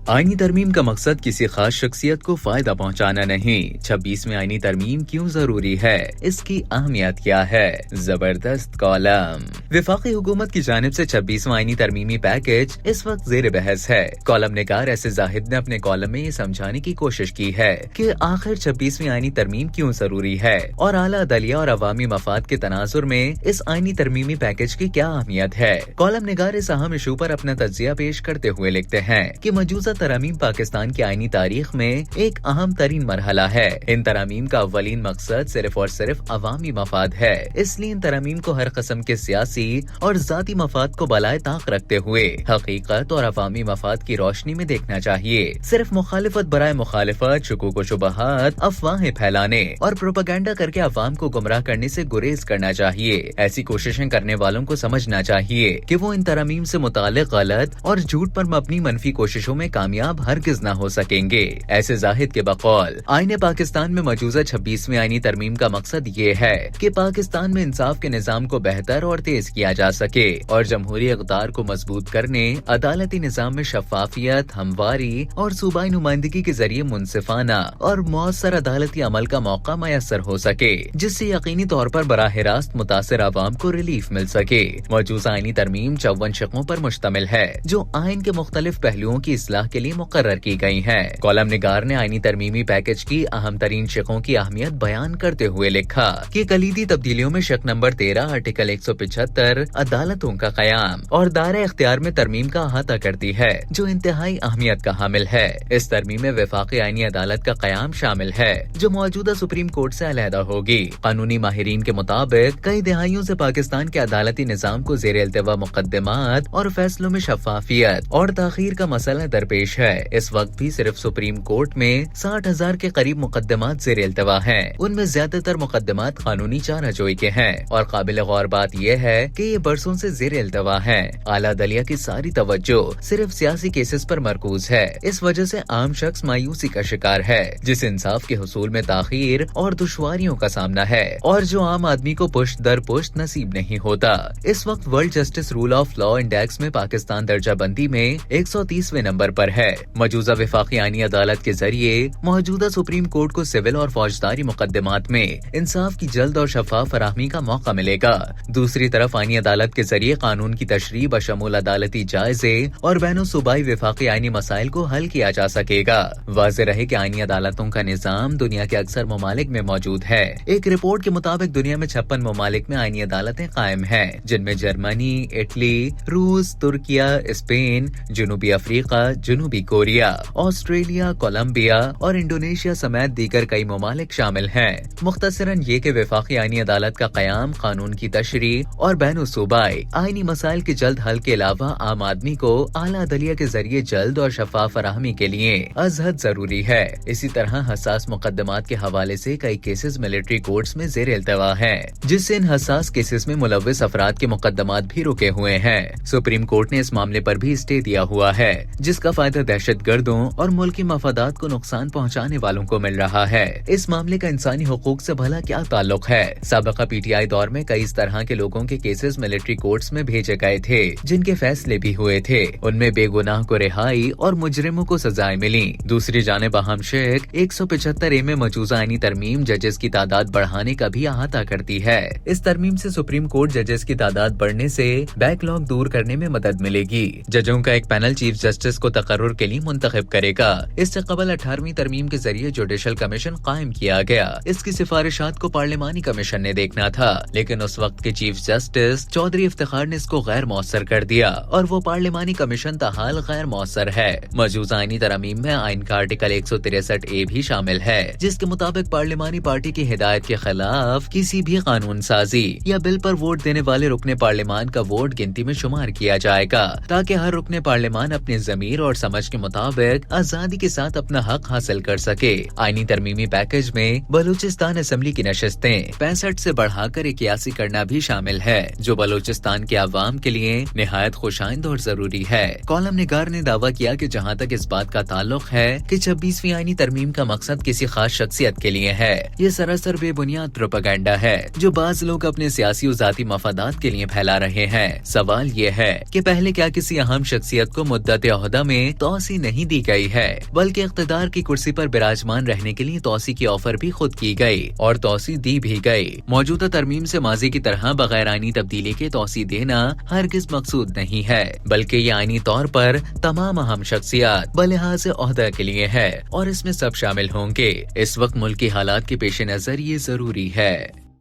آئینی ترمیم کا مقصد کسی خاص شخصیت کو فائدہ پہنچانا نہیں۔ 26ویں آئینی ترمیم کیوں ضروری ہے، اس کی اہمیت کیا ہے؟ زبردست کالم۔ وفاقی حکومت کی جانب سے 26واں آئینی ترمیمی پیکج اس وقت زیر بحث ہے۔ کالم نگار ایسے زاہد نے اپنے کالم میں یہ سمجھانے کی کوشش کی ہے کہ آخر 26ویں آئینی ترمیم کیوں ضروری ہے اور اعلیٰ عدلیہ اور عوامی مفاد کے تناظر میں اس آئینی ترمیمی پیکج کی کیا اہمیت ہے۔ کالم نگار اس اہم ایشو پر اپنا تجزیہ پیش کرتے ہوئے لکھتے ہیں کہ موجودہ ترامیم پاکستان کی آئینی تاریخ میں ایک اہم ترین مرحلہ ہے۔ ان ترامیم کا اولین مقصد صرف اور صرف عوامی مفاد ہے، اس لیے ان ترامیم کو ہر قسم کے سیاسی اور ذاتی مفاد کو بالائے طاق رکھتے ہوئے حقیقت اور عوامی مفاد کی روشنی میں دیکھنا چاہیے۔ صرف مخالفت برائے مخالفت، شکوک و شبہات، افواہیں پھیلانے اور پروپیگنڈا کر کے عوام کو گمراہ کرنے سے گریز کرنا چاہیے۔ ایسی کوششیں کرنے والوں کو سمجھنا چاہیے کہ وہ ان ترامیم سے متعلق غلط اور جھوٹ پر مبنی منفی کوششوں میں کامیاب ہرگز نہ ہو سکیں گے۔ ایسے زاہد کے بقول آئین پاکستان میں موجودہ 26ویں آئینی ترمیم کا مقصد یہ ہے کہ پاکستان میں انصاف کے نظام کو بہتر اور تیز کیا جا سکے اور جمہوری اقدار کو مضبوط کرنے، عدالتی نظام میں شفافیت، ہمواری اور صوبائی نمائندگی کے ذریعے منصفانہ اور مؤثر عدالتی عمل کا موقع میسر ہو سکے، جس سے یقینی طور پر براہ راست متاثر عوام کو ریلیف مل سکے۔ موجودہ آئینی ترمیم 54 شقوں پر مشتمل ہے جو آئین کے مختلف پہلوؤں کی اصلاح کے لیے مقرر کی گئی ہیں۔ کالم نگار نے آئینی ترمیمی پیکج کی اہم ترین شقوں کی اہمیت بیان کرتے ہوئے لکھا کہ کلیدی تبدیلیوں میں شق نمبر 13 آرٹیکل 175 عدالتوں کا قیام اور دائرہ اختیار میں ترمیم کا احاطہ کرتی ہے، جو انتہائی اہمیت کا حامل ہے۔ اس ترمیم میں وفاقی آئینی عدالت کا قیام شامل ہے جو موجودہ سپریم کورٹ سے علیحدہ ہوگی۔ قانونی ماہرین کے مطابق کئی دہائیوں سے پاکستان کے عدالتی نظام کو زیر التوا مقدمات اور فیصلوں میں شفافیت اور تاخیر کا مسئلہ درپیش ہے۔ اس وقت بھی صرف سپریم کورٹ میں 60,000 کے قریب مقدمات زیر التوا ہیں۔ ان میں زیادہ تر مقدمات قانونی چارہ جوئی کے ہیں اور قابل غور بات یہ ہے کہ یہ برسوں سے زیر التوا ہیں۔ اعلیٰ عدلیہ کی ساری توجہ صرف سیاسی کیسز پر مرکوز ہے۔ اس وجہ سے عام شخص مایوسی کا شکار ہے، جس انصاف کے حصول میں تاخیر اور دشواریوں کا سامنا ہے اور جو عام آدمی کو پشت در پشت نصیب نہیں ہوتا۔ اس وقت world justice rule of law index میں پاکستان درجہ بندی میں 130ویں نمبر پر ہے۔ موجودہ وفاقی آئینی عدالت کے ذریعے موجودہ سپریم کورٹ کو سول اور فوجداری مقدمات میں انصاف کی جلد اور شفاف فراہمی کا موقع ملے گا۔ دوسری طرف آئینی عدالت کے ذریعے قانون کی تشریح بشمول عدالتی جائزے اور بین الصوبائی وفاقی آئینی مسائل کو حل کیا جا سکے گا۔ واضح رہے کہ آئینی عدالتوں کا نظام دنیا کے اکثر ممالک میں موجود ہے۔ ایک رپورٹ کے مطابق دنیا میں 56 ممالک میں آئینی عدالتیں قائم ہیں، جن میں جرمنی، اٹلی، روس، ترکیہ، اسپین، جنوبی افریقہ، جنوبی کوریا، آسٹریلیا، کولمبیا اور انڈونیشیا سمیت دیگر کئی ممالک شامل ہیں۔ مختصراً یہ کہ وفاقی آئینی عدالت کا قیام قانون کی تشریح اور بین الصوبائی آئینی مسائل کے جلد حل کے علاوہ عام آدمی کو اعلیٰ عدلیہ کے ذریعے جلد اور شفاف فراہمی کے لیے از حد ضروری ہے۔ اسی طرح حساس مقدمات کے حوالے سے کئی کیسز ملٹری کورٹس میں زیر التوا ہیں، جس سے ان حساس کیسز میں ملوث افراد کے مقدمات بھی رکے ہوئے ہیں۔ سپریم کورٹ نے اس معاملے پر بھی اسٹے دیا ہوا ہے، جس کا فائدہ دہشت گردوں اور ملکی مفادات کو نقصان پہنچانے والوں کو مل رہا ہے۔ اس معاملے کا انسانی حقوق سے بھلا کیا تعلق ہے؟ سابقہ پی ٹی آئی دور میں کئی اس طرح کے لوگوں کے کیسز ملٹری کورٹس میں بھیجے گئے تھے، جن کے فیصلے بھی ہوئے تھے۔ ان میں بے گناہ کو رہائی اور مجرموں کو سزائیں ملیں۔ دوسری جانب اہم شق 175A میں موجودہ آئینی ترمیم ججز کی تعداد بڑھانے کا بھی احاطہ کرتی ہے۔ اس ترمیم سے سپریم کورٹ ججز کی تعداد بڑھنے سے بیک لاگ دور کرنے میں مدد ملے گی۔ ججوں کا ایک پینل چیف جسٹس کو تقرر کے لیے منتخب کرے گا۔ اس سے قبل 18ویں ترمیم کے ذریعے جوڈیشل کمیشن قائم کیا گیا۔ اس کی سفارشات کو پارلیمانی کمیشن نے دیکھنا تھا، لیکن اس وقت کے چیف جسٹس چودھری افتخار نے اس کو غیر مؤثر کر دیا اور وہ پارلیمانی کمیشن تاحال غیر مؤثر ہے۔ موجودہ آئینی ترامیم میں آئین کا آرٹیکل 163A بھی شامل ہے، جس کے مطابق پارلیمانی پارٹی کی ہدایت کے خلاف کسی بھی قانون سازی یا بل پر ووٹ دینے والے رکن پارلیمان کا ووٹ گنتی میں شمار کیا جائے گا، تاکہ ہر رکن پارلیمان اپنے ضمیر اور سمجھ کے مطابق آزادی کے ساتھ اپنا حق حاصل کر سکے۔ آئینی ترمیمی پیکج میں بلوچستان اسمبلی کی نشستیں 65 سے بڑھا کر 81 کرنا بھی شامل ہے، جو بلوچستان کے عوام کے لیے نہایت خوشائند اور ضروری ہے۔ کالم نگار نے دعویٰ کیا کہ جہاں تک اس بات کا تعلق ہے کہ 26ویں آئینی ترمیم کا مقصد کسی خاص شخصیت کے لیے ہے، یہ سراسر بے بنیاد پروپیگنڈا ہے جو بعض لوگ اپنے سیاسی و ذاتی مفادات کے لیے پھیلا رہے ہیں۔ سوال یہ ہے کہ پہلے کیا کسی اہم شخصیت کو مدت عہدہ میں توسیع نہیں دی گئی ہے، بلکہ اقتدار کی کرسی پر براجمان رہنے کے لیے توسیع کی آفر بھی خود کی گئی اور توسیع دی بھی گئی۔ موجودہ ترمیم سے ماضی کی طرح بغیر آئینی تبدیلی کے توسیع دینا ہرگز مقصود نہیں ہے، بلکہ یہ آئینی طور پر تمام اہم شخصیات بلحاظ عہدہ کے لیے ہے اور اس میں سب شامل ہوں گے۔ اس وقت ملک کی حالات کے پیش نظر یہ ضروری ہے۔